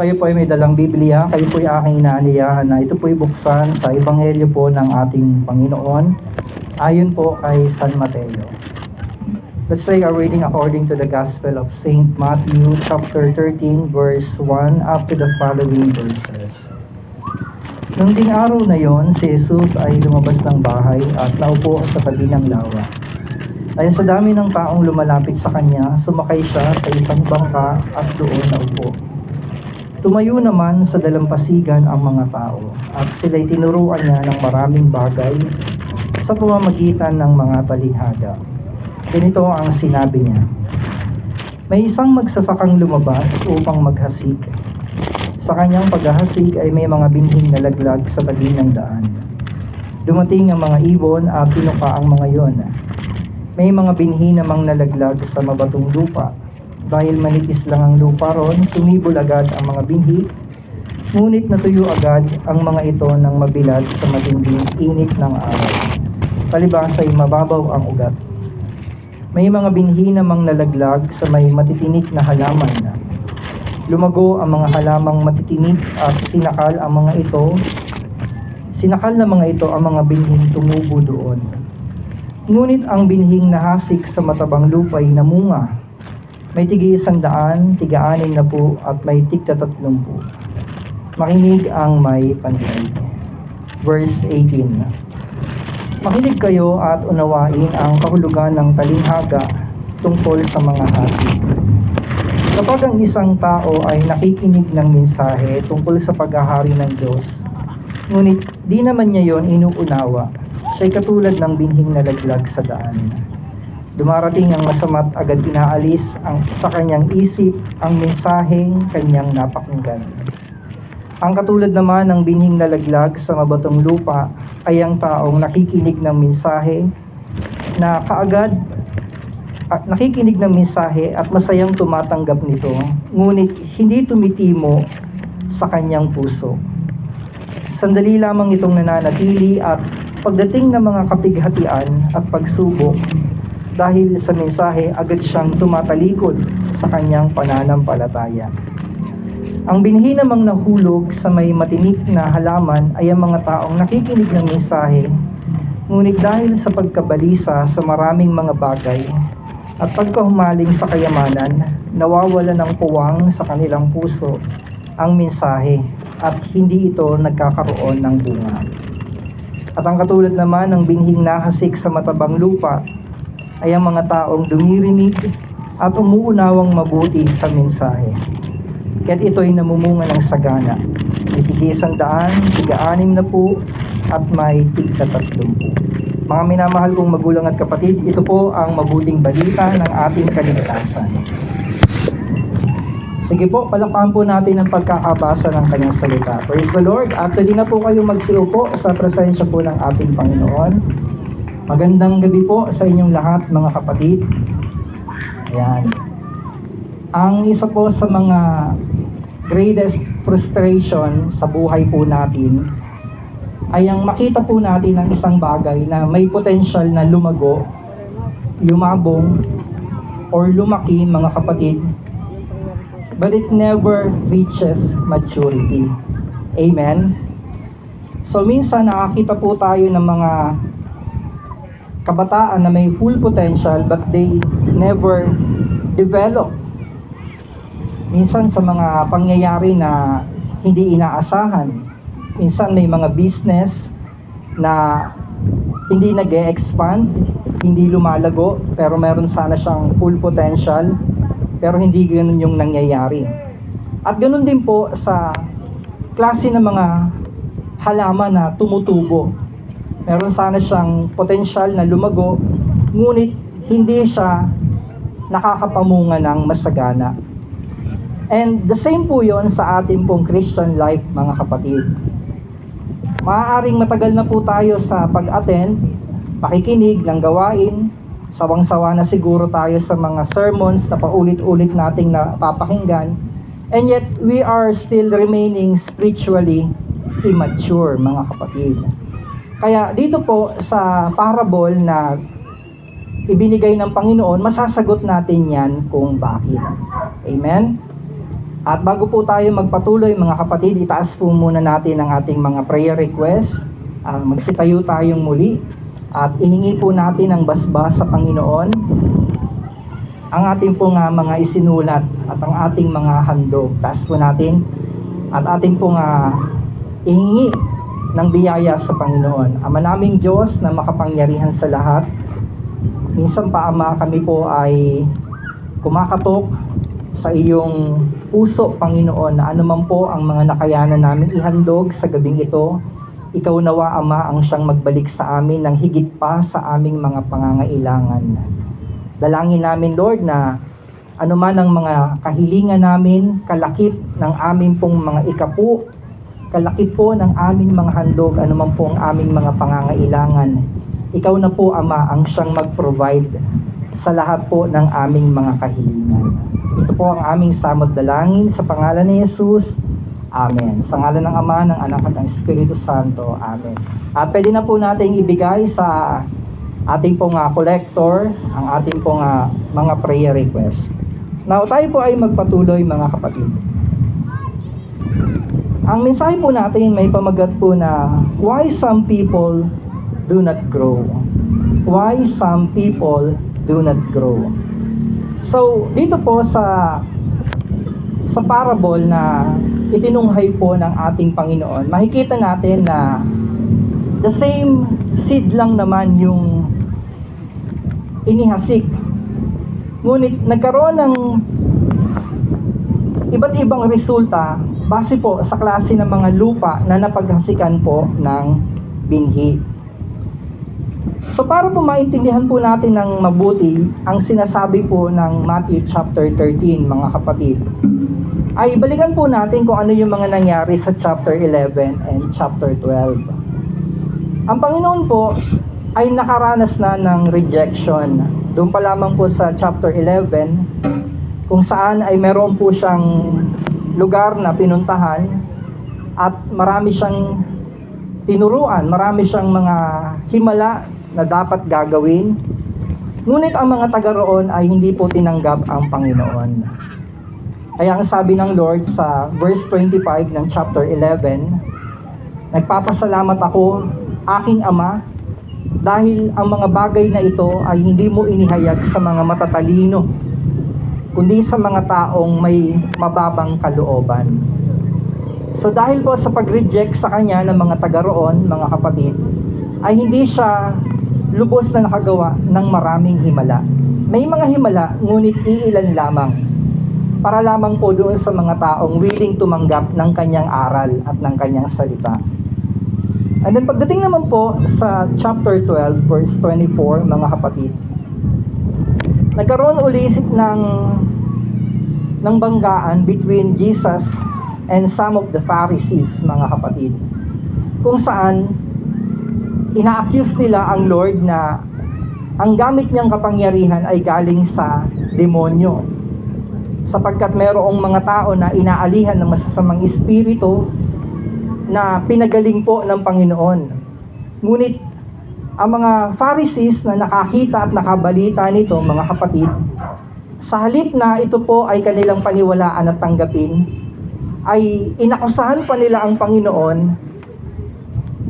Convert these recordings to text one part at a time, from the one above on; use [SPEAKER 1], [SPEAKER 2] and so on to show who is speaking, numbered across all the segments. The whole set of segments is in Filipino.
[SPEAKER 1] kayo po ay may dalang Biblia, kayo po ay aking inaanyayahan na ito po ay buksan sa Ebanghelyo po ng ating Panginoon ayon po kay San Mateo. Let's take our reading according to the Gospel of Saint Matthew chapter 13 verse 1 up to the following verses. Nung ding araw na yon, si Jesus ay lumabas ng bahay at naupo sa tabi ng lawa. Ayon sa dami ng taong lumalapit sa kanya, sumakay siya sa isang bangka at doon naupo. Tumayo naman sa dalampasigan ang mga tao at sila'y tinuruan niya ng maraming bagay sa pamamagitan ng mga talihada. Ganito ang sinabi niya: may isang magsasakang lumabas upang maghasik. Sa kanyang paghahasik ay may mga binhing nalaglag sa tabi ng daan. Dumating ang mga ibon at tinuka ang mga iyon. May mga binhi namang nalaglag sa mabatong lupa. Dahil manipis lang ang lupa ron, sumibol agad ang mga binhi, ngunit natuyo agad ang mga ito ng mabilad sa matinding init ng araw. Palibhas ay mababaw ang ugat. May mga binhi namang nalaglag sa may matitinik na halaman. Lumago ang mga halamang matitinik at sinakal na mga ito ang mga binhing tumubo doon. Ngunit ang binhing nahasik sa matabang lupa ay namunga. May tig 100, tiga 60 at may tigta 30. Makinig ang may pandinig. Verse 18. Makinig kayo at unawain ang kahulugan ng talinghaga tungkol sa mga hasik. Kapag ang isang tao ay nakikinig ng mensahe tungkol sa paghahari ng Diyos, ngunit di naman niya yon inuunawa, siya'y katulad ng binhing nalaglag sa daan. Dumarating ang masama't agad inaalis sa kanyang isip ang mensaheng kanyang napakinggan. Ang katulad naman ng binhing nalaglag sa mabatong lupa ay ang taong nakikinig ng mensahe at masayang tumatanggap nito, ngunit hindi tumitimo sa kanyang puso. Sandali lamang itong nananatili at pagdating ng mga kapighatian at pagsubok, dahil sa mensahe agad siyang tumatalikod sa kanyang pananampalataya. Ang binhi namang nahulog sa may matinik na halaman ay ang mga taong nakikinig ng mensahe, ngunit dahil sa pagkabalisa sa maraming mga bagay at pagkahumaling sa kayamanan, nawawala ng puwang sa kanilang puso ang mensahe at hindi ito nagkakaroon ng bunga. At ang katulad naman ng binhing nahasik sa matabang lupa ay ang mga taong dumirinig at umuunawang mabuti sa mensahe. Kaya't ito'y namumunga ng sagana. May tig 100, tiga 60 at may tigta 30. Mga minamahal kong magulang at kapatid, ito po ang mabuting balita ng ating kaligtasan. Sige po, palakpakan po natin ang pagkakabasa ng kanyang salita. Praise the Lord. At pwede na po kayo magsiupo sa presensya po ng ating Panginoon. Magandang gabi po sa inyong lahat, mga kapatid. Ayan. Ang isa po sa mga greatest frustration sa buhay po natin ay ang makita po natin ng isang bagay na may potential na lumago, yumabong, or lumaki, mga kapatid, but it never reaches maturity. Amen? So minsan nakakita po tayo ng mga kabataan na may full potential but they never develop. Minsan sa mga pangyayari na hindi inaasahan. Minsan may mga business na hindi nag-e-expand, hindi lumalago, pero meron sana siyang full potential, pero hindi ganun yung nangyayari. At ganun din po sa klase ng mga halaman na tumutubo. Meron sana siyang potential na lumago, ngunit hindi siya nakakapamunga ng masagana. And the same po yon sa ating pong Christian life, mga kapatid. Maaaring matagal na po tayo sa pag-attend, pakikinig ng gawain, sawang-sawa na siguro tayo sa mga sermons na paulit-ulit nating napapakinggan, and yet we are still remaining spiritually immature, mga kapatid. Kaya dito po sa parable na ibinigay ng Panginoon, masasagot natin yan kung bakit. Amen? At bago po tayo magpatuloy mga kapatid, itaas po muna natin ang ating mga prayer request. Magsitayo tayong muli at ihingi po natin ang basbas sa Panginoon ang ating pong mga isinulat at ang ating mga handog. Taas po natin at ating pong ihingi ng biyaya sa Panginoon. Ama naming Diyos na makapangyarihan sa lahat, minsan pa Ama, kami po ay kumakatok sa iyong puso, Panginoon, na anuman po ang mga nakayanan namin ihandog sa gabing ito, ikaw nawa, Ama, ang siyang magbalik sa amin ng higit pa sa aming mga pangangailangan. Dalangin namin, Lord, na anuman ang mga kahilingan namin, kalakip ng aming pong mga ikapu, kalakip po ng aming mga handog, anuman po ang aming mga pangangailangan. Ikaw na po, Ama, ang siyang mag-provide sa lahat po ng aming mga kahilingan. Ito po ang aming samot dalangin sa pangalan ni Jesus. Amen. Sa ngalan ng Ama, ng Anak at ng Espiritu Santo. Amen. At pwede na po natin ibigay sa ating pong collector ang ating pong mga prayer request. Now, tayo po ay magpatuloy mga kapatid. Ang mensahe po natin may pamagat po na why some people do not grow. Why some people do not grow. So, dito po sa parable na itinunghay po ng ating Panginoon, makikita natin na the same seed lang naman yung inihasik. Ngunit nagkaroon ng iba't ibang resulta base po sa klase ng mga lupa na napaghasikan po ng binhi. So para po maintindihan po natin ng mabuti ang sinasabi po ng Matthew chapter 13 mga kapatid, ay balikan po natin kung ano yung mga nangyari sa chapter 11 and chapter 12. Ang Panginoon po ay nakaranas na ng rejection. Doon pa lamang po sa chapter 11 kung saan ay meron po siyang lugar na pinuntahan at marami siyang tinuruan, marami siyang mga himala na dapat gagawin. Ngunit ang mga taga roon ay hindi po tinanggap ang Panginoon. Kaya ang sabi ng Lord sa verse 25 ng chapter 11, nagpapasalamat ako, aking Ama, dahil ang mga bagay na ito ay hindi mo inihayag sa mga matatalino, kundi sa mga taong may mababang kalooban. So dahil po sa pag-reject sa kanya ng mga taga roon, mga kapatid, ay hindi siya lubos na nakagawa ng maraming himala. May mga himala, ngunit iilan lamang, para lamang po doon sa mga taong willing tumanggap ng kanyang aral at ng kanyang salita. And then pagdating naman po sa chapter 12 verse 24, mga kapatid, nagkaroon uli ng banggaan between Jesus and some of the Pharisees, mga kapatid, kung saan ina-accuse nila ang Lord na ang gamit niyang kapangyarihan ay galing sa demonyo, sapagkat mayroong mga tao na inaalihan ng masasamang espiritu na pinagaling po ng Panginoon. Ngunit ang mga Pharisees na nakakita at nakabalita nito, mga kapatid, sa halip na ito po ay kanilang paniwalaan at tanggapin, ay inakusahan pa nila ang Panginoon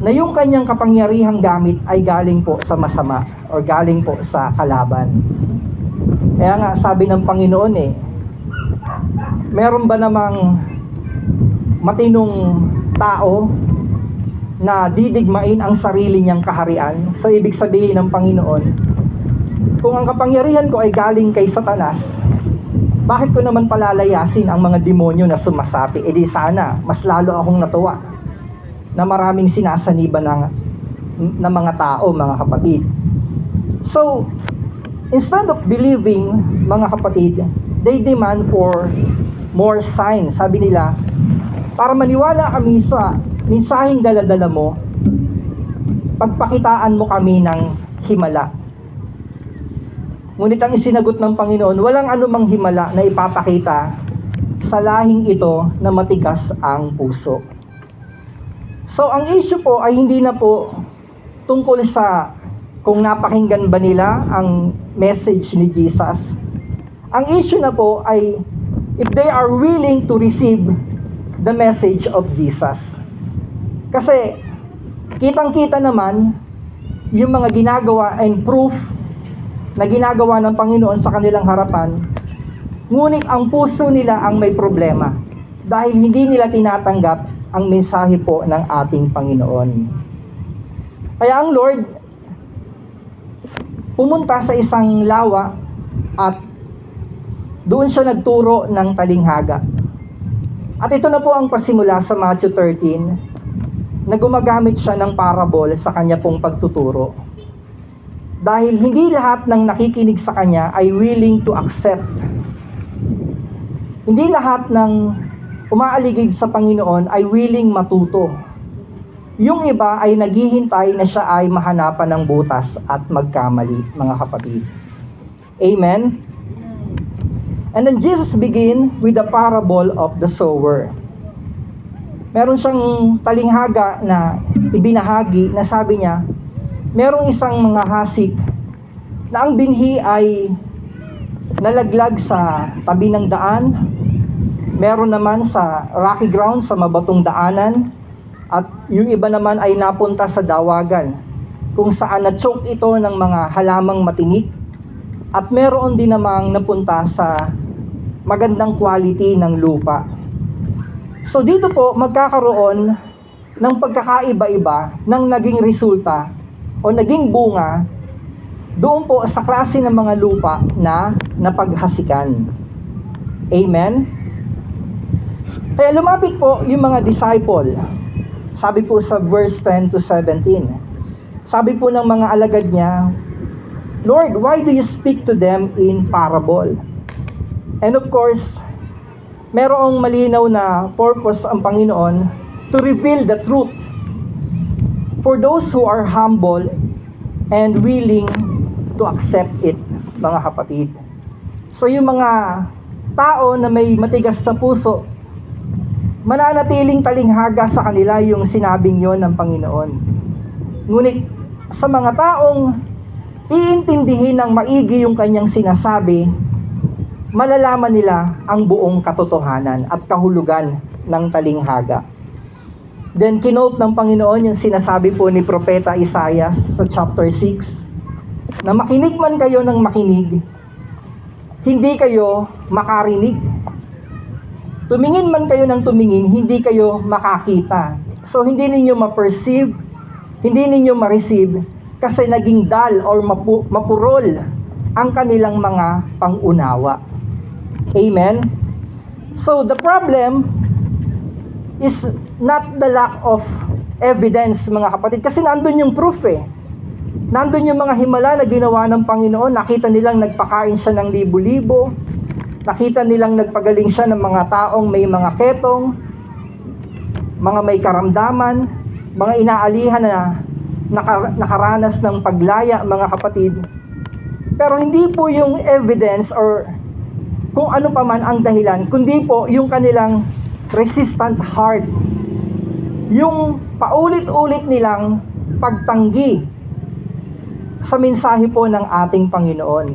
[SPEAKER 1] na yung kanyang kapangyarihang gamit ay galing po sa masama o galing po sa kalaban. Kaya nga sabi ng Panginoon meron ba namang matinong tao na didigmain ang sarili niyang kaharian? So ibig sabihin ng Panginoon, kung ang kapangyarihan ko ay galing kay Satanas, bakit ko naman palalayasin ang mga demonyo na sumasapi? Di sana mas lalo akong natuwa na maraming sinasaniban ng mga tao, mga kapatid. So, instead of believing, mga kapatid, they demand for more signs. Sabi nila, para maniwala kami sa mensaheng dala-dala mo, pagpakitaan mo kami ng himala. Ngunit ang isinagot ng Panginoon, walang anumang himala na ipapakita sa lahing ito na matigas ang puso. So, ang issue po ay hindi na po tungkol sa kung napakinggan ba nila ang message ni Jesus. Ang issue na po ay if they are willing to receive the message of Jesus. Kasi kitang-kita naman yung mga ginagawa and proof na ginagawa ng Panginoon sa kanilang harapan, ngunit ang puso nila ang may problema dahil hindi nila tinatanggap ang mensahe po ng ating Panginoon. Kaya ang Lord pumunta sa isang lawa at doon siya nagturo ng talinghaga. At ito na po ang pasimula sa Matthew 13 na gumagamit siya ng parable sa kanya pong pagtuturo. Dahil hindi lahat ng nakikinig sa kanya ay willing to accept. Hindi lahat ng umaaligid sa Panginoon ay willing matuto. Yung iba ay naghihintay na siya ay mahanapan ng butas at magkamali, mga kapatid. Amen? And then Jesus begin with the parable of the sower. Meron siyang talinghaga na ibinahagi na sabi niya, merong isang mga hasik na ang binhi ay nalaglag sa tabi ng daan, meron naman sa rocky ground, sa mabatong daanan, at yung iba naman ay napunta sa dawagan, kung saan na-choke ito ng mga halamang matinik, at meron din namang napunta sa magandang quality ng lupa. So dito po magkakaroon ng pagkakaiba-iba ng naging resulta o naging bunga doon po sa klase ng mga lupa na napaghasikan. Amen? Kaya lumapit po yung mga disciple. Sabi po sa verse 10 to 17. Sabi po ng mga alagad niya, Lord, why do you speak to them in parable? And of course, merong malinaw na purpose ang Panginoon to reveal the truth for those who are humble and willing to accept it, mga kapatid. So yung mga tao na may matigas na puso, mananatiling talinghaga sa kanila yung sinabing yon ng Panginoon. Ngunit sa mga taong iintindihin ng maigi yung kanyang sinasabi, malalaman nila ang buong katotohanan at kahulugan ng talinghaga. Then kinote ng Panginoon yung sinasabi po ni Propeta Isaiah sa chapter 6, na makinig man kayo ng makinig, hindi kayo makarinig. Tumingin man kayo ng tumingin, hindi kayo makakita. So hindi ninyo ma-perceive, hindi ninyo ma-receive, kasi naging dull or mapurol ang kanilang mga pangunawa. Amen? So the problem is not the lack of evidence, mga kapatid, kasi nandun yung proof eh. Nandun yung mga himala na ginawa ng Panginoon, nakita nilang nagpakain siya ng libo-libo, nakita nilang nagpagaling siya ng mga taong may mga ketong, mga may karamdaman, mga inaalihan na nakaranas ng paglaya, mga kapatid. Pero hindi po yung evidence or kung ano pa man ang dahilan, kundi po yung kanilang resistant heart. Yung paulit-ulit nilang pagtanggi sa mensahe po ng ating Panginoon.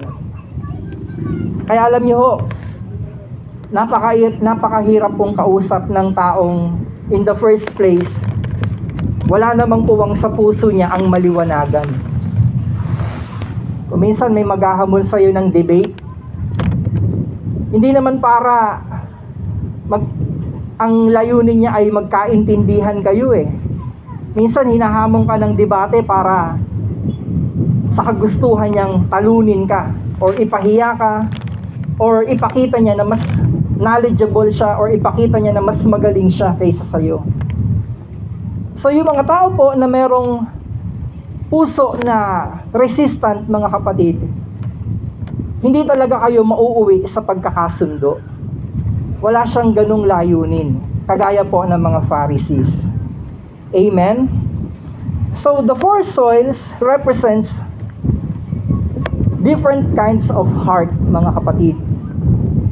[SPEAKER 1] Kaya alam niyo ho, napakahirap pong kausap ng taong in the first place, wala namang puwang sa puso niya ang maliwanagan. Kung minsan may maghahamon sa iyo ng debate, hindi naman para ang layunin niya ay magkaintindihan kayo eh. Minsan hinahamon ka ng debate para sa kagustuhan niyang talunin ka or ipahiya ka, or ipakita niya na mas knowledgeable siya, or ipakita niya na mas magaling siya kaysa sa iyo. So yung mga tao po na merong puso na resistant, mga kapatid, hindi talaga kayo mauuwi sa pagkakasundo. Wala siyang ganung layunin, kagaya po ng mga Pharisees. Amen? So the four soils represents different kinds of heart, mga kapatid.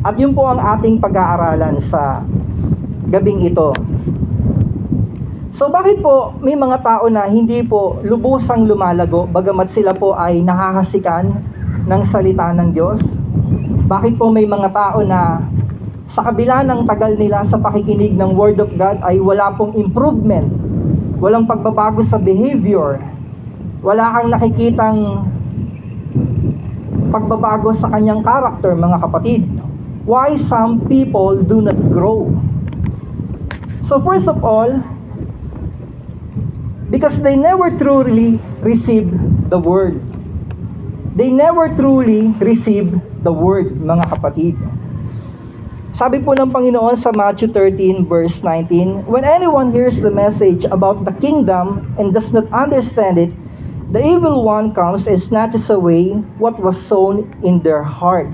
[SPEAKER 1] At yun po ang ating pag-aaralan sa gabing ito. So bakit po may mga tao na hindi po lubusang lumalago bagamat sila po ay nakahasikan ng salita ng Diyos? Bakit po may mga tao na sa kabila ng tagal nila sa pakikinig ng Word of God ay wala pong improvement, walang pagbabago sa behavior, wala kang nakikitang pagbabago sa kanyang character, mga kapatid. Why some people do not grow? So first of all, because they never truly receive the Word. They never truly receive the Word, mga kapatid. Sabi po ng Panginoon sa Matthew 13 verse 19, when anyone hears the message about the kingdom and does not understand it, the evil one comes and snatches away what was sown in their heart.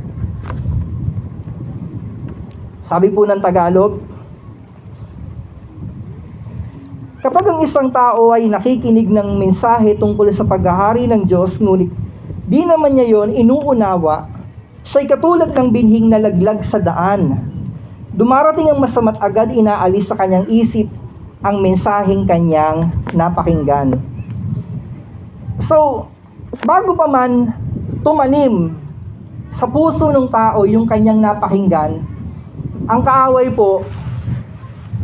[SPEAKER 1] Sabi po ng Tagalog, kapag ang isang tao ay nakikinig ng mensahe tungkol sa paghahari ng Diyos, ngunit di naman niya yon inuunawa, siya'y katulad ng binhing nalaglag sa daan. Dumarating ang masama't agad inaalis sa kanyang isip ang mensaheng kanyang napakinggan. So, bago pa man tumanim sa puso ng tao yung kanyang napakinggan, ang kaaway po,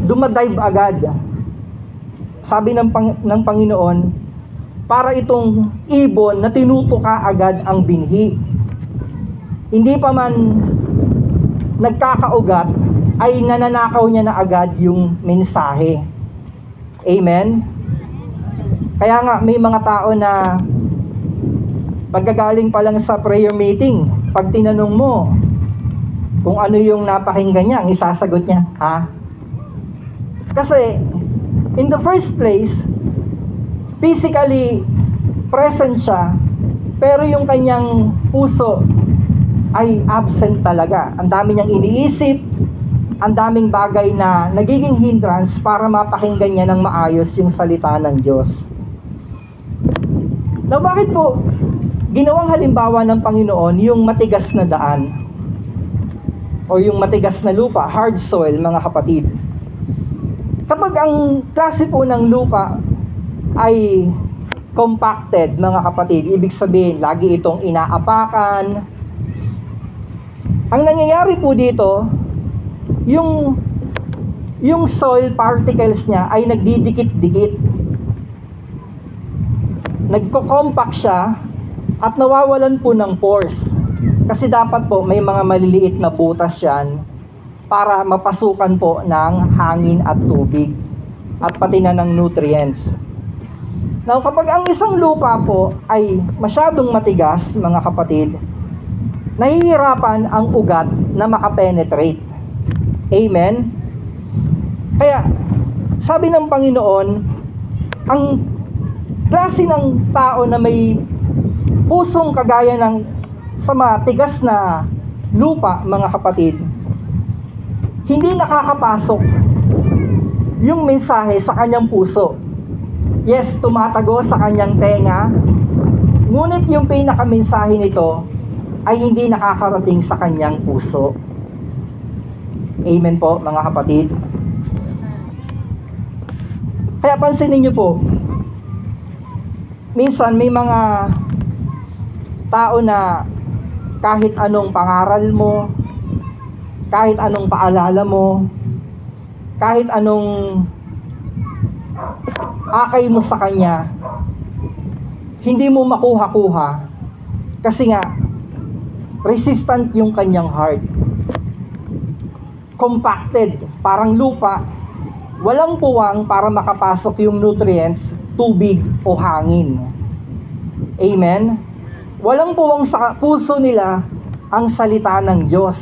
[SPEAKER 1] dumadive agad. Sabi ng Panginoon, para itong ibon na tinutuka agad ang binhi. Hindi pa man nagkakaugat, ay nananakaw niya na agad yung mensahe. Amen? Kaya nga may mga tao na pagkagaling pa lang sa prayer meeting, pag tinanong mo kung ano yung napakinggan niya, ang isasagot niya, ha? Kasi in the first place, physically present siya, pero yung kanyang puso ay absent talaga. Ang dami niyang iniisip, ang daming bagay na nagiging hindrance para mapakinggan niya ng maayos yung salita ng Diyos. Now, bakit po ginawang halimbawa ng Panginoon yung matigas na daan o yung matigas na lupa, hard soil, mga kapatid? Kapag ang klase po ng lupa ay compacted, mga kapatid, ibig sabihin, lagi itong inaapakan. Ang nangyayari po dito, yung soil particles niya ay nagdidikit-dikit. Nagko-compact siya at nawawalan po ng pores. Kasi dapat po may mga maliliit na butas yan para mapasukan po ng hangin at tubig at pati na ng nutrients. Now, kapag ang isang lupa po ay masyadong matigas, mga kapatid, nahihirapan ang ugat na makapenetrate. Amen? Kaya, sabi ng Panginoon, ang klase ng tao na may pusong kagaya ng sa matigas na lupa, mga kapatid, hindi nakakapasok yung mensahe sa kanyang puso. Yes, tumatago sa kanyang tenga, ngunit yung pinakamensahe nito ay hindi nakakarating sa kanyang puso. Amen po, mga kapatid. Kaya pansinin niyo po, minsan may mga tao na kahit anong pangaral mo, kahit anong paalala mo, kahit anong akay mo sa kanya, hindi mo makuha-kuha kasi nga resistant yung kanyang heart. Compacted, parang lupa, walang puwang para makapasok yung nutrients, tubig o hangin. Amen? Walang puwang sa puso nila ang salita ng Diyos.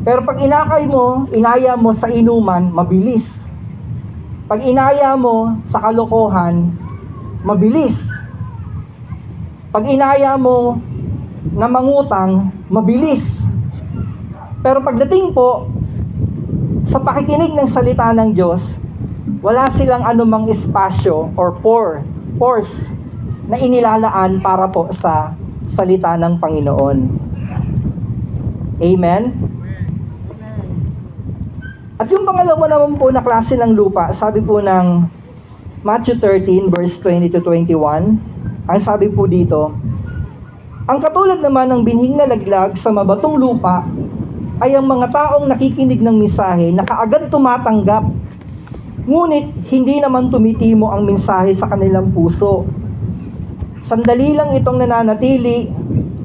[SPEAKER 1] Pero pag inakay mo, inaya mo sa inuman, mabilis. Pag inaya mo sa kalokohan, mabilis. Pag inaya mo na mangutang, mabilis. Pero pagdating po sa pakikinig ng salita ng Diyos, wala silang anumang espasyo or pores na inilalaan para po sa salita ng Panginoon. Amen? At yung pangalawa naman po na klase ng lupa, sabi po ng Matthew 13 verse 20 to 21, ang sabi po dito, ang katulad naman ng binhing nalaglag sa mabatong lupa ay ang mga taong nakikinig ng mensahe na kaagad tumatanggap, ngunit hindi naman tumitimo ang mensahe sa kanilang puso. Sandali lang itong nananatili,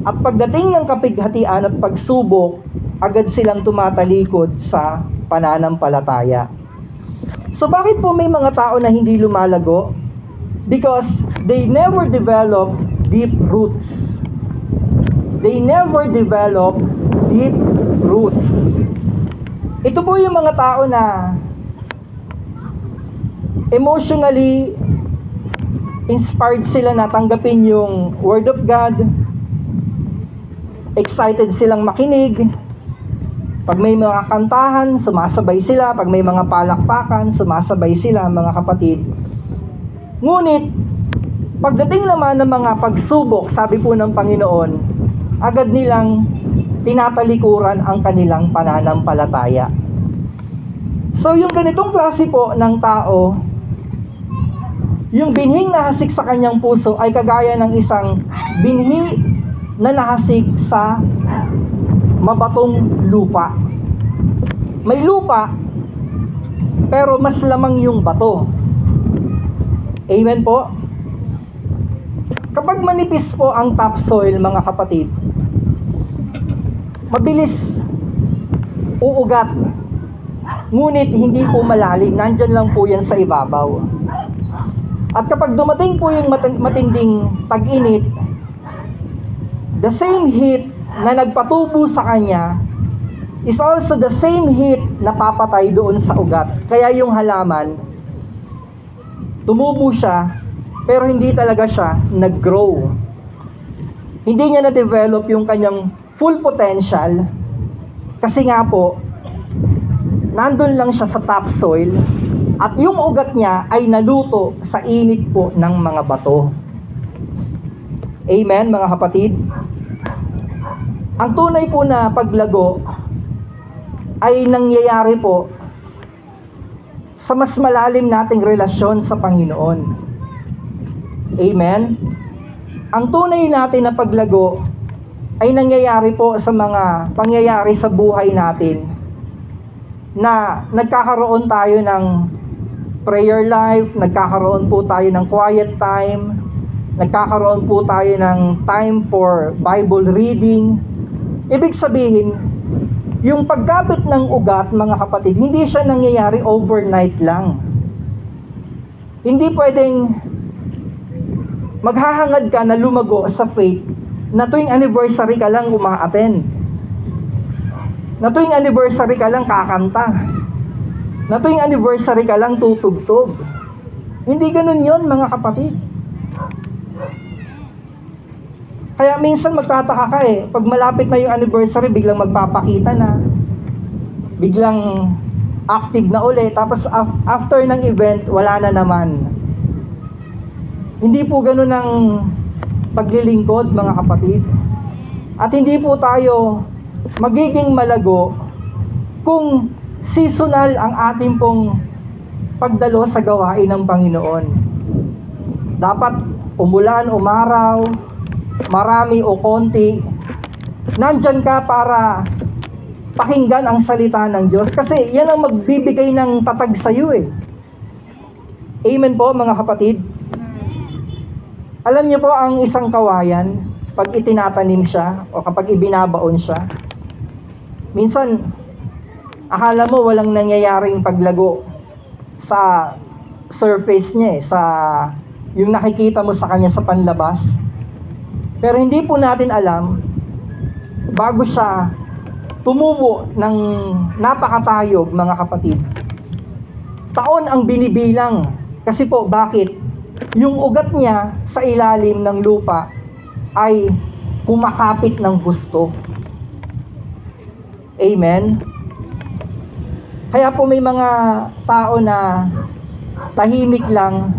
[SPEAKER 1] at pagdating ng kapighatian at pagsubok, agad silang tumatalikod sa pananampalataya. So bakit po may mga tao na hindi lumalago? Because they never develop deep roots. They never develop deep roots. Ito po yung mga tao na emotionally inspired sila na tanggapin yung Word of God. Excited silang makinig. Pag may mga kantahan, sumasabay sila. Pag may mga palakpakan, sumasabay sila, mga kapatid. Ngunit, pagdating naman ng mga pagsubok, sabi po ng Panginoon, agad nilang tinatalikuran ang kanilang pananampalataya. So, yung ganitong klase po ng tao, yung binhing nahasik sa kanyang puso ay kagaya ng isang binhi na nahasik sa mabatong lupa. May lupa, pero mas lamang yung bato. Amen po? Kapag manipis po ang topsoil, mga kapatid, mabilis uugat. Ngunit hindi po malalim, nandyan lang po yan sa ibabaw. At kapag dumating po yung matinding tag-init, the same heat na nagpatubo sa kanya is also the same heat na papatay doon sa ugat. Kaya yung halaman, tumubo siya, pero hindi talaga siya nag-grow. Hindi niya na-develop yung kanyang full potential kasi nga po, nandun lang siya sa topsoil at yung ugat niya ay naluto sa init po ng mga bato. Amen, mga kapatid? Ang tunay po na paglago ay nangyayari po sa mas malalim nating relasyon sa Panginoon. Amen? Ang tunay natin na paglago ay nangyayari po sa mga pangyayari sa buhay natin na nagkakaroon tayo ng prayer life, nagkakaroon po tayo ng quiet time, nagkakaroon po tayo ng time for Bible reading. Ibig sabihin, yung pagkapit ng ugat, mga kapatid, hindi siya nangyayari overnight lang. Hindi pwedeng maghahangad ka na lumago sa faith na tuwing anniversary ka lang uma-attend. Na tuwing anniversary ka lang kakanta. Na tuwing anniversary ka lang tutugtog. Hindi ganun yon, mga kapatid. Kaya minsan magtataka ka pag malapit na yung anniversary, biglang magpapakita na. Biglang active na ulit. Tapos after ng event, wala na naman. Hindi po ganun ang paglilingkod, mga kapatid. At hindi po tayo magiging malago kung seasonal ang ating pong pagdalo sa gawain ng Panginoon. Dapat umulan, umaraw, marami o konti, nandyan ka para pakinggan ang salita ng Diyos. Kasi yan ang magbibigay ng tatag sa iyo Amen po, mga kapatid. Alam niyo po ang isang kawayan, pag itinatanim siya o kapag ibinabaon siya, minsan akala mo walang nangyayaring paglago sa surface niya sa yung nakikita mo sa kanya sa panlabas. Pero hindi po natin alam, bago siya tumubo ng napakatayog, mga kapatid, taon ang binibilang. Kasi po, bakit? Yung ugat niya sa ilalim ng lupa ay kumakapit ng gusto. Amen? Kaya po may mga tao na tahimik lang,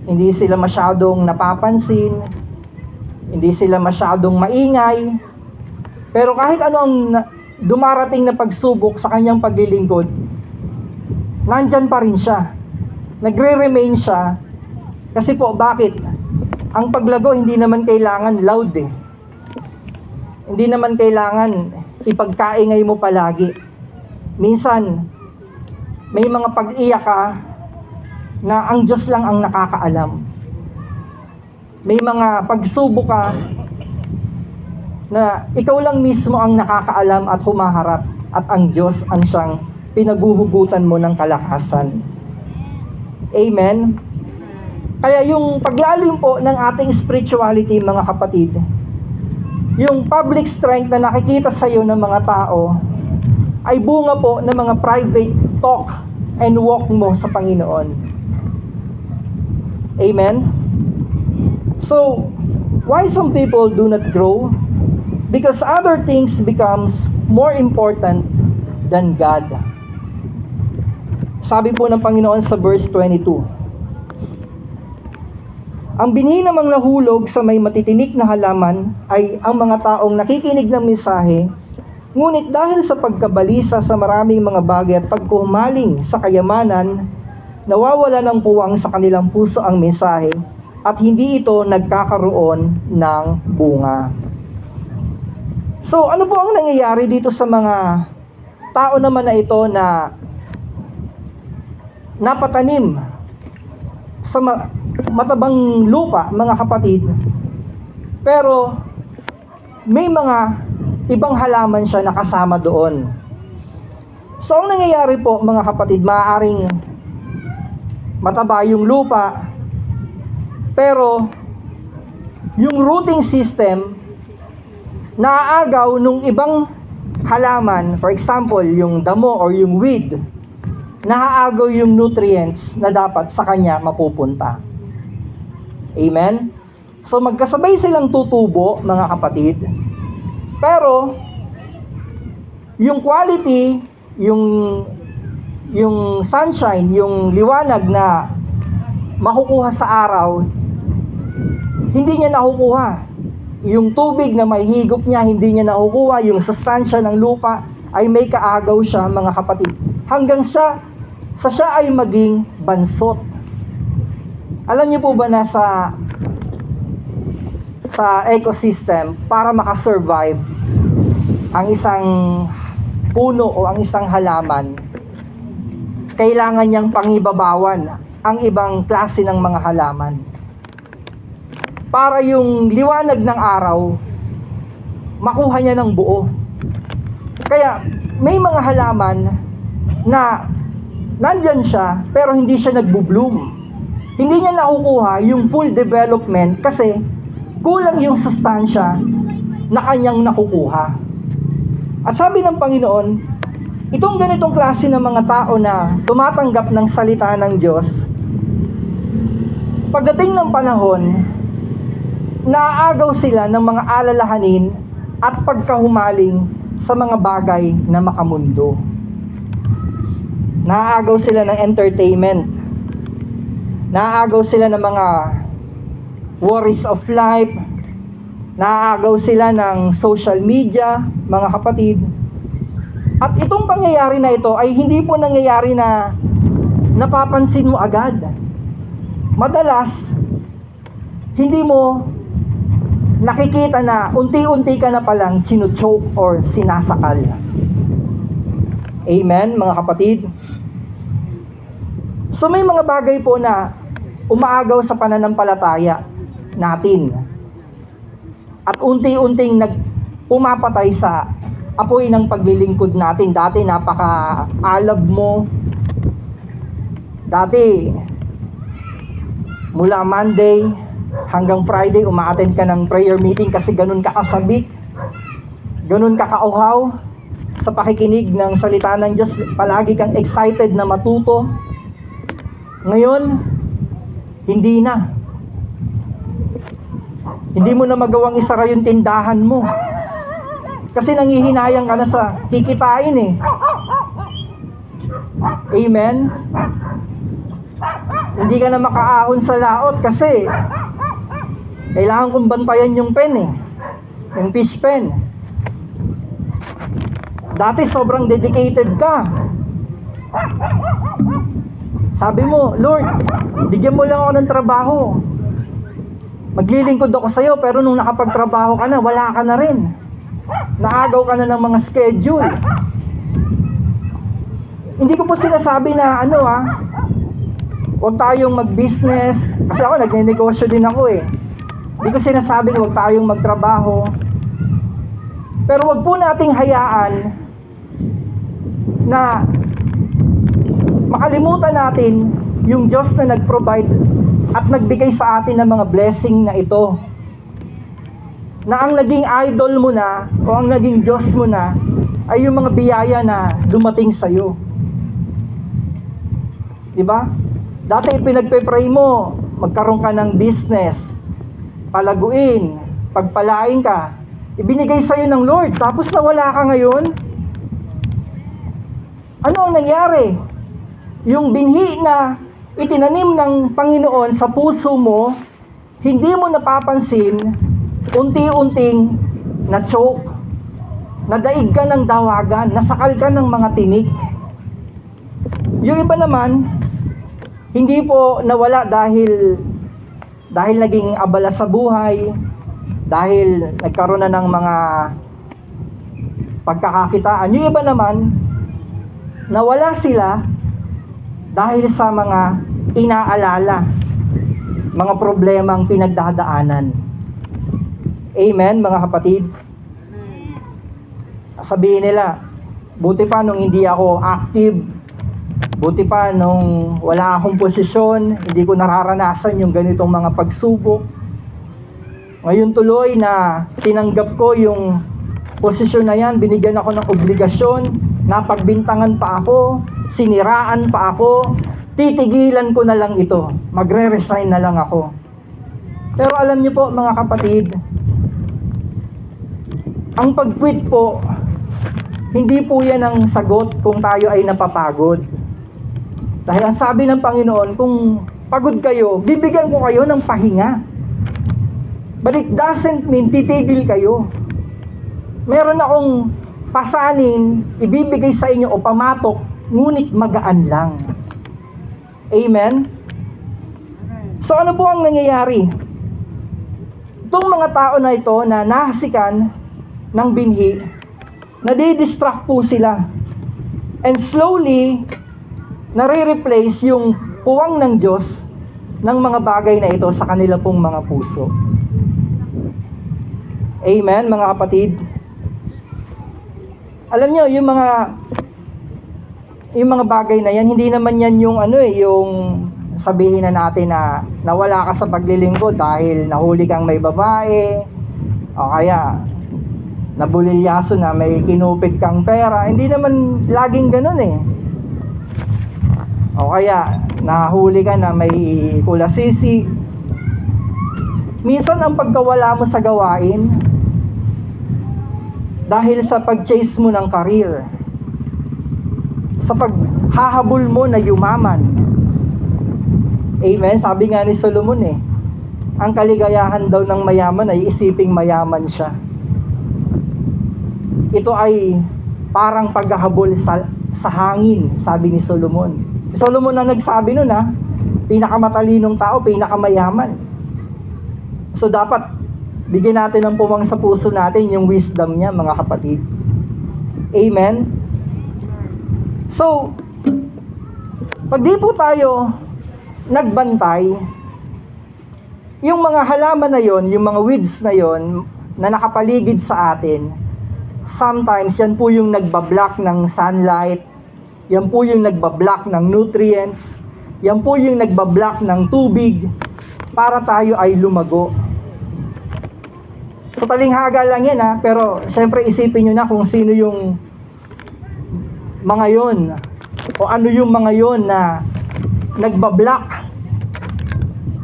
[SPEAKER 1] hindi sila masyadong napapansin, hindi sila masyadong maingay, pero kahit ano ang dumarating na pagsubok sa kanyang paglilingkod, nandyan pa rin siya. Nagre-remain siya. Kasi po, bakit? Ang paglago, hindi naman kailangan loud Hindi naman kailangan ipagkaingay mo palagi. Minsan, may mga pag-iyak ka na ang Diyos lang ang nakakaalam. May mga pagsubok ka na ikaw lang mismo ang nakakaalam at humaharap, at ang Diyos ang siyang pinaguhugutan mo ng kalakasan. Amen? Kaya yung paglalim po ng ating spirituality, mga kapatid, yung public strength na nakikita sa iyo ng mga tao, ay bunga po ng mga private talk and walk mo sa Panginoon. Amen? So, why some people do not grow? Because other things becomes more important than God. Sabi po ng Panginoon sa verse 22, ang binhi namang nahulog sa may matitinik na halaman ay ang mga taong nakikinig ng mensahe, ngunit dahil sa pagkabalisa sa maraming mga bagay at pagkuhumaling sa kayamanan, nawawala ng puwang sa kanilang puso ang mensahe at hindi ito nagkakaroon ng bunga. So, ano po ang nangyayari dito sa mga tao naman na ito na napatanim sa matabang lupa, mga kapatid, pero may mga ibang halaman siya nakasama doon. So, ang nangyayari po, mga kapatid, maaaring mataba yung lupa, pero yung rooting system naaagaw nung ibang halaman, for example, yung damo or yung weed, naaagaw yung nutrients na dapat sa kanya mapupunta. Amen? So magkasabay silang tutubo, mga kapatid, pero yung quality, yung sunshine, yung liwanag na makukuha sa araw, hindi niya nakukuha. Yung tubig na may higop niya, hindi niya nakukuha. Yung sustansya ng lupa ay may kaagaw siya, mga kapatid. Hanggang siya ay maging bansot. Alam niyo po ba na sa ecosystem, para makasurvive ang isang puno o ang isang halaman, kailangan niyang pangibabawan ang ibang klase ng mga halaman para yung liwanag ng araw makuha niya ng buo. Kaya may mga halaman na nandyan siya pero hindi siya nagbo-bloom. Hindi niya nakukuha yung full development kasi kulang yung sustansya na kanyang nakukuha. At sabi ng Panginoon, itong ganitong klase ng mga tao na tumatanggap ng salita ng Diyos, pagdating ng panahon, naaagaw sila ng mga alalahanin at pagkahumaling sa mga bagay na makamundo. Naaagaw sila ng entertainment. Naaagaw sila ng mga worries of life. Naaagaw sila ng social media, mga kapatid. At itong pangyayari na ito ay hindi po nangyayari na napapansin mo agad. Madalas, hindi mo nakikita na unti-unti ka na palang chinuchoke or sinasakal. Amen, mga kapatid? So may mga bagay po na umaagaw sa pananampalataya natin. At unti-unting pumapatay sa apoy ng paglilingkod natin. Dati napaka-alab mo. Dati, mula Monday hanggang Friday, umaattend ka ng prayer meeting kasi ganun ka kasabik, ganun ka kauhaw sa pakikinig ng salita ng Diyos. Palagi kang excited na matuto. Ngayon, hindi na. Hindi mo na magawang isara yung tindahan mo. Kasi nanghihinayang ka na sa kikitain eh. Amen? Hindi ka na makaahon sa laot kasi kailangan kong bantayan yung pen eh. Yung fish pen. Dati sobrang dedicated ka. Sabi mo, Lord, bigyan mo lang ako ng trabaho. Maglilingkod ako sa'yo, pero nung nakapagtrabaho ka na, wala ka na rin. Naagaw ka na ng mga schedule. Hindi ko po sinasabi na huwag tayong mag-business. Kasi ako, nagne-negosyo din ako eh. Hindi ko sinasabing huwag tayong magtrabaho. Pero huwag po nating hayaan na makalimutan natin yung Diyos na nag-provide at nagbigay sa atin ng mga blessing na ito. Na ang naging idol mo na o ang naging Diyos mo na ay yung mga biyaya na dumating sa'yo. Diba? Dati pinagpe-pray mo, magkaroon ka ng business, palaguin, pagpalain ka, ibinigay sa'yo ng Lord, tapos nawala ka ngayon. Ano ang nangyari? Yung binhi na itinanim ng Panginoon sa puso mo, hindi mo napapansin, unti-unting na-choke, nadaig ka ng dawagan, nasakal ka ng mga tinik. Yung iba naman, hindi po nawala dahil naging abala sa buhay, dahil nagkaroon na ng mga pagkakakitaan. Yung iba naman, nawala sila dahil sa mga inaalala, mga problemang pinagdadaanan. Amen, mga kapatid? Sabihin nila, buti pa nung hindi ako active, buti pa nung wala akong posisyon, hindi ko nararanasan yung ganitong mga pagsubok. Ngayon tuloy na tinanggap ko yung posisyon na yan, binigyan ako ng obligasyon, napagbintangan pa ako, siniraan pa ako, titigilan ko na lang ito, magre-resign na lang ako. Pero alam niyo po mga kapatid, ang pag-quit po, hindi po yan ang sagot kung tayo ay napapagod. Dahil ang sabi ng Panginoon, kung pagod kayo, bibigyan ko kayo ng pahinga. But it doesn't mean titigil kayo. Meron akong pasanin, ibibigay sa inyo o pamatok, ngunit magaan lang. Amen? So ano po ang nangyayari? Itong mga tao na ito na nahasikan ng binhi, nadidistract po sila. And slowly, nare-replace yung puwang ng Diyos ng mga bagay na ito sa kanila pong mga puso. Amen, mga kapatid? Alam nyo, yung mga bagay na yan, hindi naman yan yung yung sabihin na natin na nawala ka sa paglilingkod dahil nahuli kang may babae, o kaya nabulilyaso na may kinupit kang pera. Hindi naman laging ganun eh. O kaya nahuli ka na may kulasisi. Minsan ang pagkawala mo sa gawain dahil sa pag-chase mo ng career, sa paghahabol mo na yumaman. Amen? Sabi nga ni Solomon ang kaligayahan daw ng mayaman ay isiping mayaman siya. Ito ay parang paghahabol sa hangin, sabi ni Solomon. Solomon ang nagsabi nun pinakamatalinong tao, pinakamayaman. So dapat bigyan natin ng puwang sa puso natin yung wisdom niya, mga kapatid. Amen? So, pag di po tayo nagbantay, yung mga halaman na yon, yung mga weeds na yon na nakapaligid sa atin, sometimes yan po yung nagbablock ng sunlight, yan po yung nagbablock ng nutrients, yan po yung nagbablock ng tubig para tayo ay lumago. So talinghaga lang yan pero syempre isipin nyo na kung sino yung mga yon o ano yung mga yon na nagbablock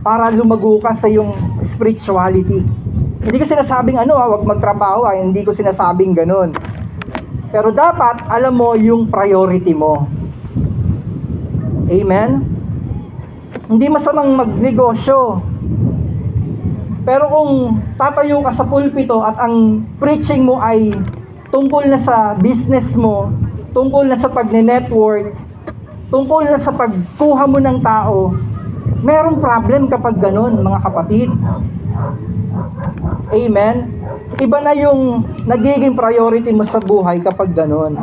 [SPEAKER 1] para lumago ka sa yung spirituality. Hindi ko sinasabing wag magtrabaho, hindi ko sinasabing ganun. Pero dapat alam mo yung priority mo. Amen? Hindi masamang magnegosyo. Pero kung tatayo ka sa pulpito at ang preaching mo ay tungkol na sa business mo, tungkol na sa pagne-network, tungkol na sa pagkuha mo ng tao, merong problem kapag ganun, mga kapatid. Amen? Iba na yung nagiging priority mo sa buhay kapag ganun.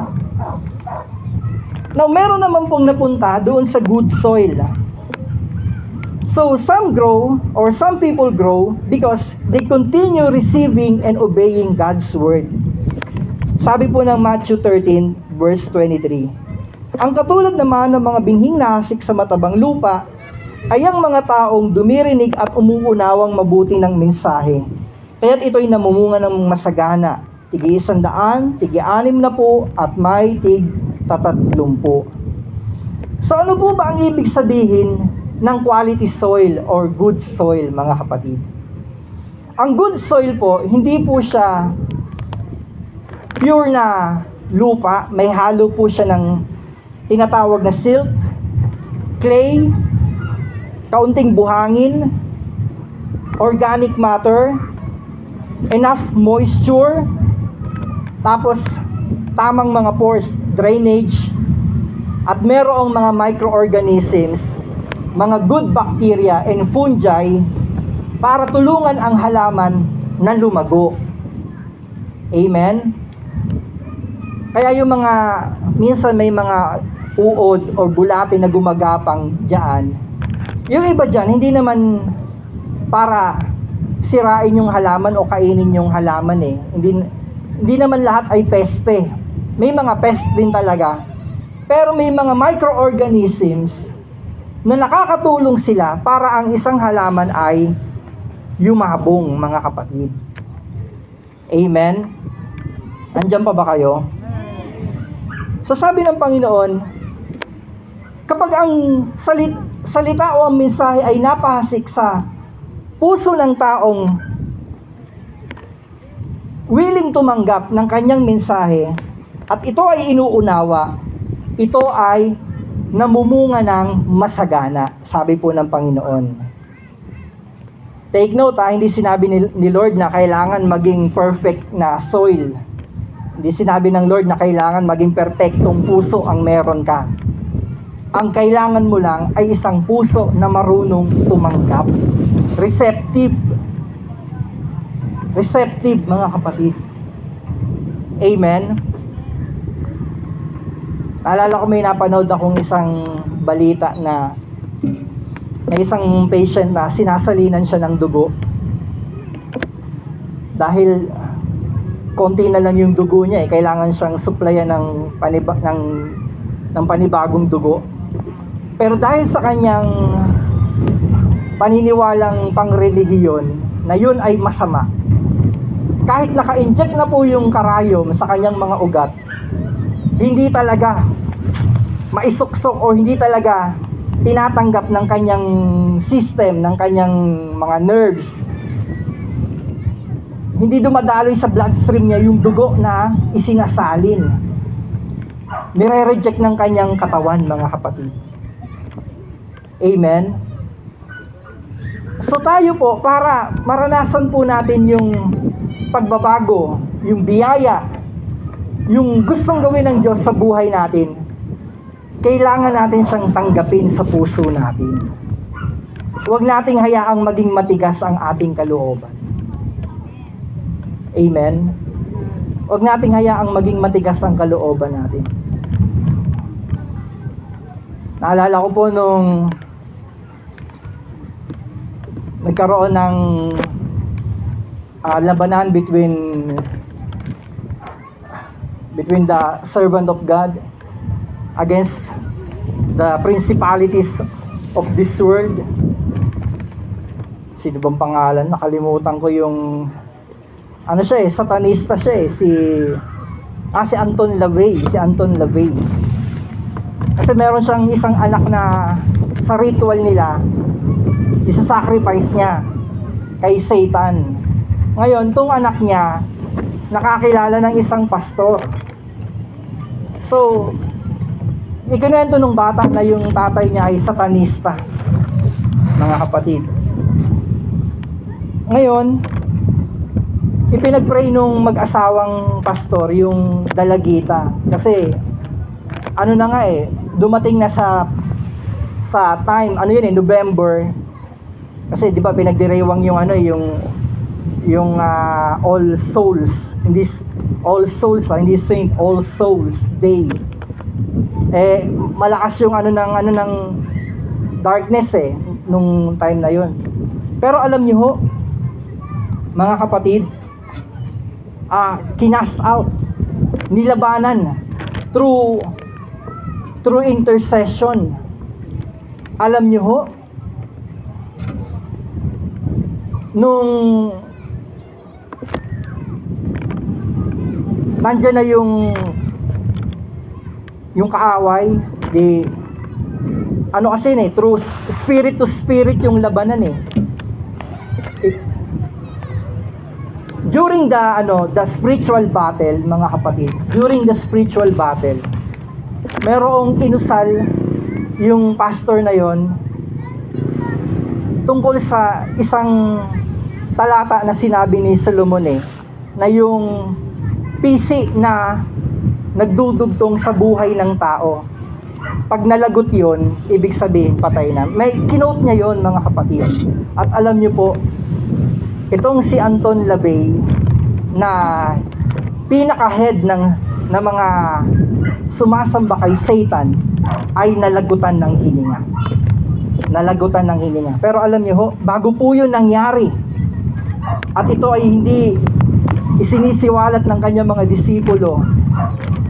[SPEAKER 1] Now, meron naman pong napunta doon sa good soil. So, some grow or some people grow because they continue receiving and obeying God's word. Sabi po ng Matthew 13 verse 23. Ang katulad naman ng mga binhing nasik sa matabang lupa ay ang mga taong dumirinig at umuunawang mabuti ng mensahe. Kaya't ito'y namumunga ng masagana, tig 100, tig 60 at may tig 30. So ano po ba ang ibig sabihin ng quality soil or good soil, mga kapatid? Ang good soil po, hindi po siya pure na lupa, may halo po siya ng tinatawag na silt, clay, kaunting buhangin, organic matter, enough moisture, tapos tamang mga pores, drainage, at merong mga microorganisms, mga good bacteria and fungi para tulungan ang halaman na lumago. Amen? Kaya yung mga, minsan may mga uod o bulate na gumagapang dyan, yung iba dyan, hindi naman para sirain yung halaman o kainin yung halaman eh. Hindi naman lahat ay peste. May mga pest din talaga. Pero may mga microorganisms na nakakatulong sila para ang isang halaman ay yumabong, mga kapatid. Amen? Andyan pa ba kayo? So sabi ng Panginoon, kapag ang salita o ang mensahe ay napahasik sa puso ng taong willing tumanggap ng kanyang mensahe at ito ay inuunawa, ito ay namumunga ng masagana, sabi po ng Panginoon. Take note hindi sinabi ni Lord na kailangan maging perfect na soil. Hindi sinabi ng Lord na kailangan maging perpektong puso ang meron ka. Ang kailangan mo lang ay isang puso na marunong tumanggap. Receptive. Receptive, mga kapatid. Amen? Naalala ko may napanood akong isang balita na may isang patient na sinasalinan siya ng dugo. Dahil konti na lang yung dugo niya kailangan siyang supplyan ng panibagong dugo. Pero dahil sa kanyang paniniwalang pangrelihiyon na yun ay masama, kahit naka-inject na po yung karayom sa kanyang mga ugat, hindi talaga maisuksok o hindi talaga tinatanggap ng kanyang system, ng kanyang mga nerves. Hindi dumadaloy sa bloodstream niya yung dugo na isinasalin. Nire-reject ng kanyang katawan, mga kapatid. Amen? So tayo po, para maranasan po natin yung pagbabago, yung biyaya, yung gustong gawin ng Diyos sa buhay natin, kailangan natin siyang tanggapin sa puso natin. Huwag nating hayaang maging matigas ang ating kalooban. Amen? Huwag nating hayaang maging matigas ang kalooban natin. Naalala ko po nung nagkaroon ng labanan between the servant of God against the principalities of this world. Sino bang pangalan? Nakalimutan ko yung ano siya satanista siya si Anton LaVey, Kasi meron siyang isang anak na sa ritual nila, isa-sacrifice niya kay Satan. Ngayon, tong anak niya nakakilala ng isang pastor. So, ikinuwento nung bata na yung tatay niya ay satanista, mga kapatid. Ngayon, ipinag-pray nung mag-asawang pastor yung dalagita. Kasi, ano na nga dumating na sa time, November. Kasi di ba pinagdirewang yung yung All Souls, hindi All Souls, hindi Saint, All Souls Day. Malakas yung ano ng darkness nung time na yun. Pero alam niyo ho, mga kapatid, kinast out, nilabanan through intercession. Alam niyo ho, nung nandiyan na yung kaaway, kasi through spirit to spirit yung labanan during the spiritual battle, mga kapatid, during the spiritual battle, merong inusal yung pastor na yon tungkol sa isang talata na sinabi ni Solomon na yung pisi na nagdudugtong sa buhay ng tao, pag nalagot yon, ibig sabihin patay na. May kinote niya yon, mga kapatid. At alam niyo po, itong si Anton LaVey na pinaka-head ng mga sumasamba kay Satan ay nalagutan ng hininga. Nalagutan ng hininga. Pero alam niyo ho, bago po yun nangyari, at ito ay hindi isinisiwalat ng kanyang mga disipulo,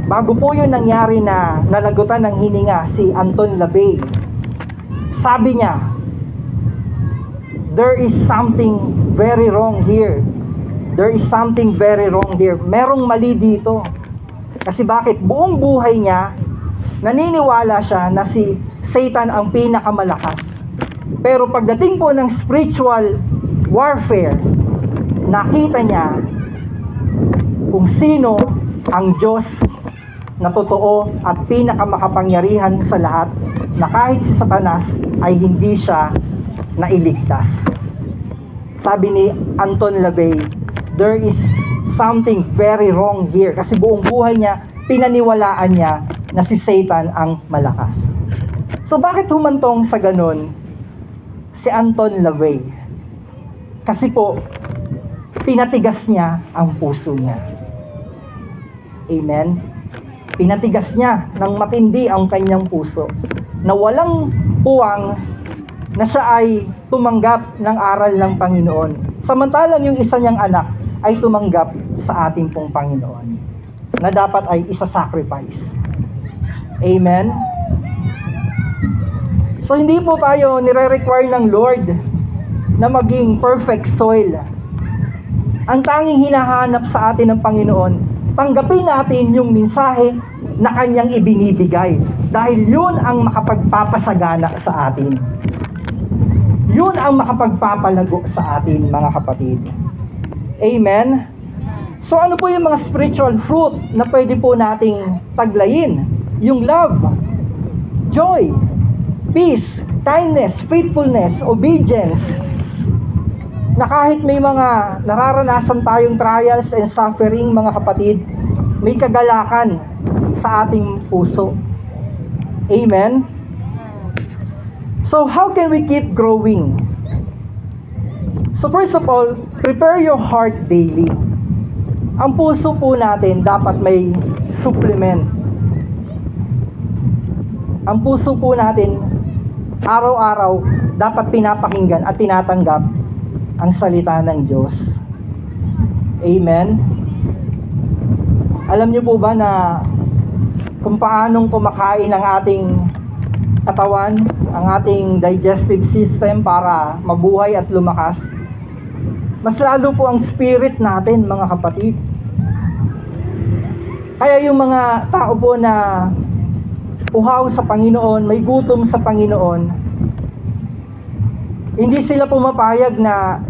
[SPEAKER 1] bago po yun nangyari na nalagutan ng hininga si Anton LaVey, sabi niya, there is something very wrong here. There is something very wrong here. Merong mali dito. Kasi bakit? Buong buhay niya, naniniwala siya na si Satan ang pinakamalakas. Pero pagdating po ng spiritual warfare, nakita niya kung sino ang Diyos na totoo at pinakamakapangyarihan sa lahat, na kahit si Satanas ay hindi siya nailigtas. Sabi ni Anton LaVey, there is something very wrong here. Kasi buong buhay niya, pinaniwalaan niya na si Satan ang malakas. So bakit humantong sa ganun si Anton LaVey? Kasi po, pinatigas niya ang puso niya. Amen? Pinatigas niya ng matindi ang kanyang puso, na walang puwang na siya ay tumanggap ng aral ng Panginoon. Samantalang yung isa niyang anak ay tumanggap sa ating pong Panginoon, na dapat ay isa-sacrifice. Amen? So hindi po tayo nire-require ng Lord na maging perfect soil. Ang tanging hinahanap sa atin ng Panginoon, tanggapin natin yung mensahe na kanyang ibinibigay, dahil yun ang makapagpapasagana sa atin. Yun ang makapagpapalago sa atin, mga kapatid. Amen? So ano po yung mga spiritual fruit na pwede po nating taglayin? Yung love, joy, peace, kindness, faithfulness, obedience, na kahit may mga nararanasan tayong trials and suffering, mga kapatid, may kagalakan sa ating puso. Amen? So how can we keep growing? So first of all, prepare your heart daily. Ang puso po natin dapat may supplement. Ang puso po natin araw-araw dapat pinapakinggan at tinatanggap ang salita ng Diyos. Amen? Alam niyo po ba na kung paanong kumakain ang ating katawan, ang ating digestive system para mabuhay at lumakas? Mas lalo po ang spirit natin, mga kapatid. Kaya yung mga tao po na uhaw sa Panginoon, may gutom sa Panginoon, hindi sila pumapayag na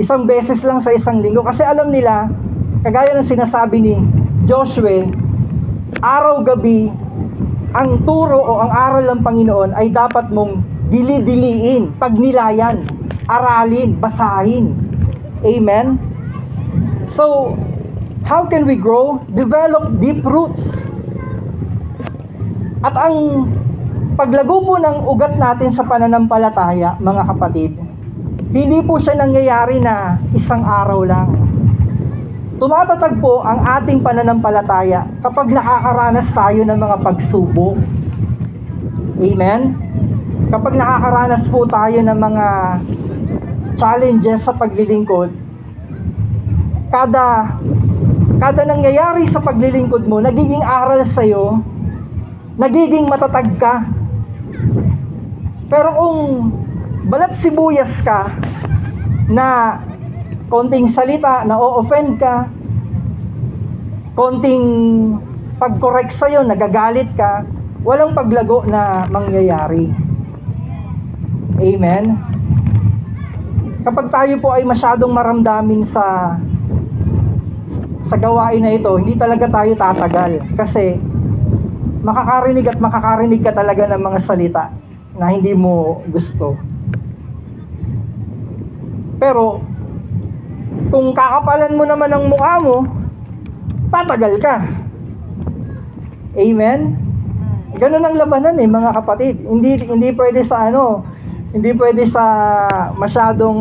[SPEAKER 1] isang beses lang sa isang linggo. Kasi alam nila, kagaya ng sinasabi ni Joshua, araw-gabi, ang turo o ang aral ng Panginoon ay dapat mong dili-diliin, pagnilayan, aralin, basahin. Amen? So, how can we grow? Develop deep roots. At ang paglago po ng ugat natin sa pananampalataya, mga kapatid, Hindi po siya nangyayari na isang araw lang. Tumatatag po ang ating pananampalataya kapag nakakaranas tayo ng mga pagsubok. Amen? Kapag nakakaranas po tayo ng mga challenges sa paglilingkod, kada nangyayari sa paglilingkod mo, nagiging aral sa'yo, nagiging matatag ka. Pero kung balat sibuyas ka, na konting salita, na o-offend ka, konting pag-correct sa'yo, nagagalit ka, walang paglago na mangyayari. Amen? Kapag tayo po ay masyadong maramdamin sa gawain na ito, hindi talaga tayo tatagal. Kasi makakarinig ka talaga ng mga salita na hindi mo gusto. Pero kung kakapalan mo naman ang mukha mo, tatagal ka. Amen? Ganun ang labanan mga kapatid. Hindi pwede sa hindi pwede sa masyadong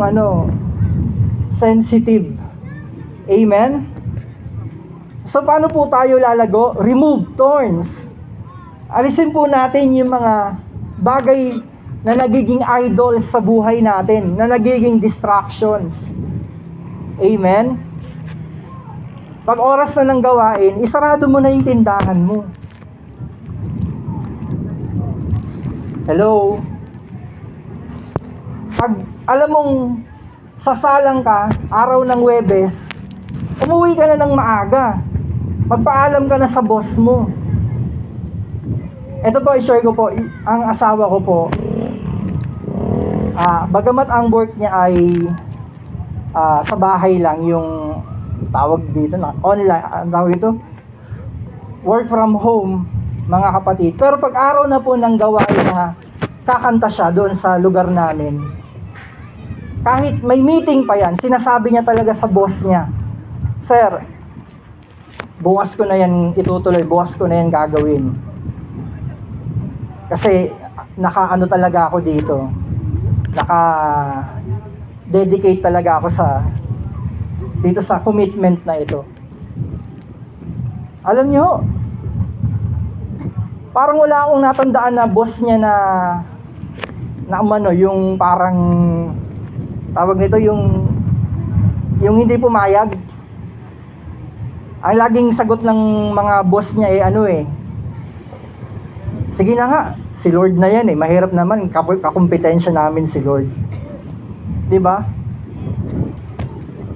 [SPEAKER 1] sensitive. Amen? So paano po tayo lalago? Remove thorns. Alisin po natin yung mga bagay na nagiging idols sa buhay natin, na nagiging distractions. Amen? Pag oras na ng gawain, isarado mo na yung tindahan mo. Hello? Pag alam mong sasalang ka, araw ng Huwebes, umuwi ka na ng maaga. Magpaalam ka na sa boss mo. Ito po, i-share ko po, ang asawa ko po, bagamat ang work niya ay sa bahay lang, yung tawag dito na online, ang tawag ito, work from home, mga kapatid. Pero pag araw na po ng gawain na kakanta siya doon sa lugar namin, kahit may meeting pa yan, sinasabi niya talaga sa boss niya, "Sir, bukas ko na yan itutuloy, bukas ko na yan gagawin. Kasi naka talaga ako dito. Naka-dedicate talaga ako dito sa commitment na ito." Alam nyo, parang wala akong natandaan na boss niya na yung parang tawag nito, yung hindi pumayag. Ang laging sagot ng mga boss niya sige na nga, si Lord na yan mahirap naman, kakumpetensya namin si Lord. 'Di ba?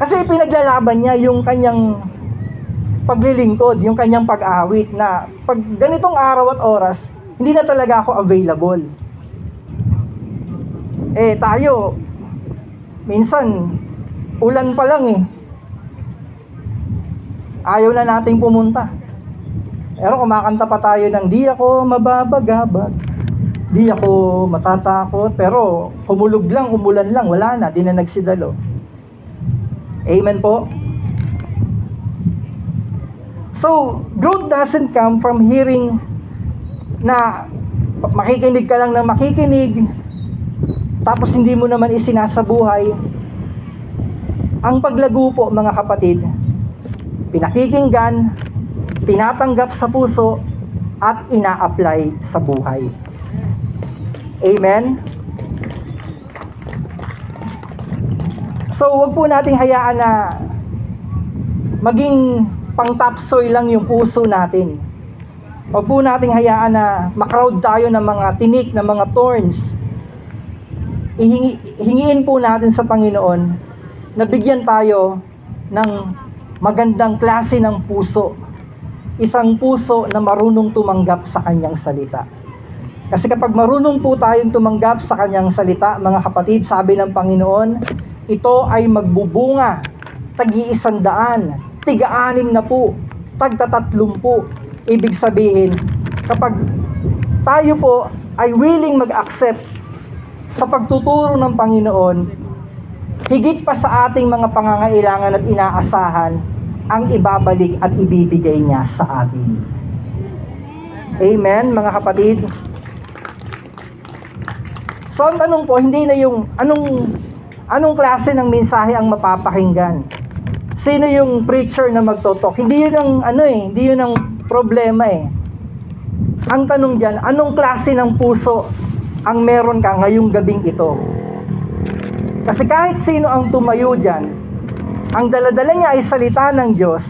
[SPEAKER 1] Kasi pinaglalaban niya yung kanyang paglilingkod, yung kanyang pag-awit, na pag ganitong araw at oras, hindi na talaga ako available. Tayo, minsan, ulan pa lang ayaw na nating pumunta. Pero kumakanta pa tayo ng "Di ako mababagabag, di ako matatakot." Pero humulog lang, umulan lang, wala na, di na nagsidalo. Amen po? So, growth doesn't come from hearing na makikinig ka lang ng makikinig, tapos hindi mo naman isinasabuhay. Ang paglago po, mga kapatid, pinakikinggan, tinatanggap sa puso, at ina-apply sa buhay. Amen? So, wag po nating hayaan na maging pang topsoil lang yung puso natin. Wag po nating hayaan na makrowd tayo ng mga tinik, ng mga thorns. Hingiin po natin sa Panginoon na bigyan tayo ng magandang klase ng puso. Isang puso na marunong tumanggap sa kanyang salita. Kasi kapag marunong po tayong tumanggap sa kanyang salita, mga kapatid, sabi ng Panginoon, ito ay magbubunga, tag-100, tiga-6 na po, tagta-30. Ibig sabihin, kapag tayo po ay willing mag-accept sa pagtuturo ng Panginoon, higit pa sa ating mga pangangailangan at inaasahan, ang ibabalik at ibibigay niya sa atin. Amen, mga kapatid? So, ang tanong po, hindi na yung Anong klase ng mensahe ang mapapakinggan? Sino yung preacher na magtotalk? Hindi yun ang hindi yun ang problema eh. Ang tanong diyan, anong klase ng puso ang meron ka ngayong gabing ito? Kasi kahit sino ang tumayo diyan, ang daladala niya ay salita ng Diyos.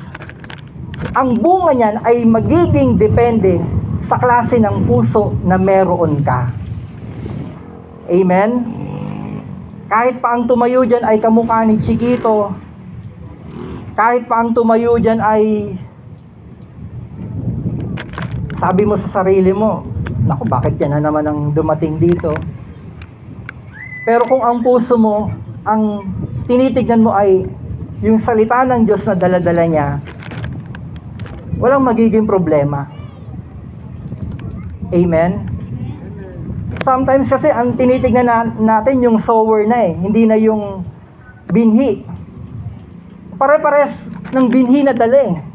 [SPEAKER 1] Ang bunga niyan ay magiging depende sa klase ng puso na meron ka. Amen? Kahit pa ang tumayo dyan ay kamukha ni Chiquito, kahit pa ang tumayo dyan ay sabi mo sa sarili mo, naku, bakit yan na naman ang dumating dito? Pero kung ang puso mo, ang tinitignan mo ay yung salita ng Diyos na daladala niya, walang magiging problema. Amen? Sometimes kasi ang tinitignan natin yung sower na hindi na yung binhi. Pare-pares ng binhi na dala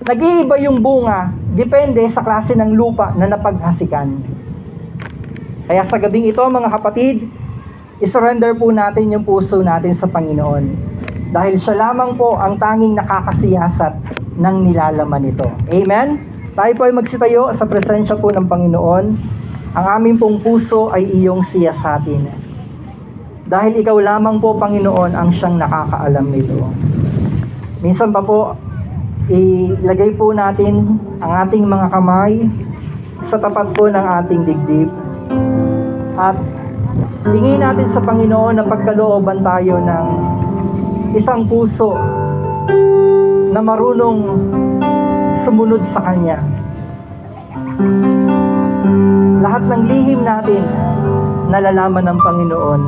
[SPEAKER 1] Nag-iiba yung bunga, depende sa klase ng lupa na napaghasikan. Kaya sa gabing ito mga kapatid, isurrender po natin yung puso natin sa Panginoon. Dahil siya lamang po ang tanging nakakasiyasat ng nilalaman nito. Amen? Tayo po ay magsitayo sa presensya po ng Panginoon. Ang aming pong puso ay iyong siyasatin. Dahil ikaw lamang po, Panginoon, ang siyang nakakaalam nito. Minsan pa po, ilagay po natin ang ating mga kamay sa tapat po ng ating dibdib. At tingin natin sa Panginoon na pagkalooban tayo ng isang puso na marunong sumunod sa Kanya. Lahat ng lihim natin nalalaman ng Panginoon.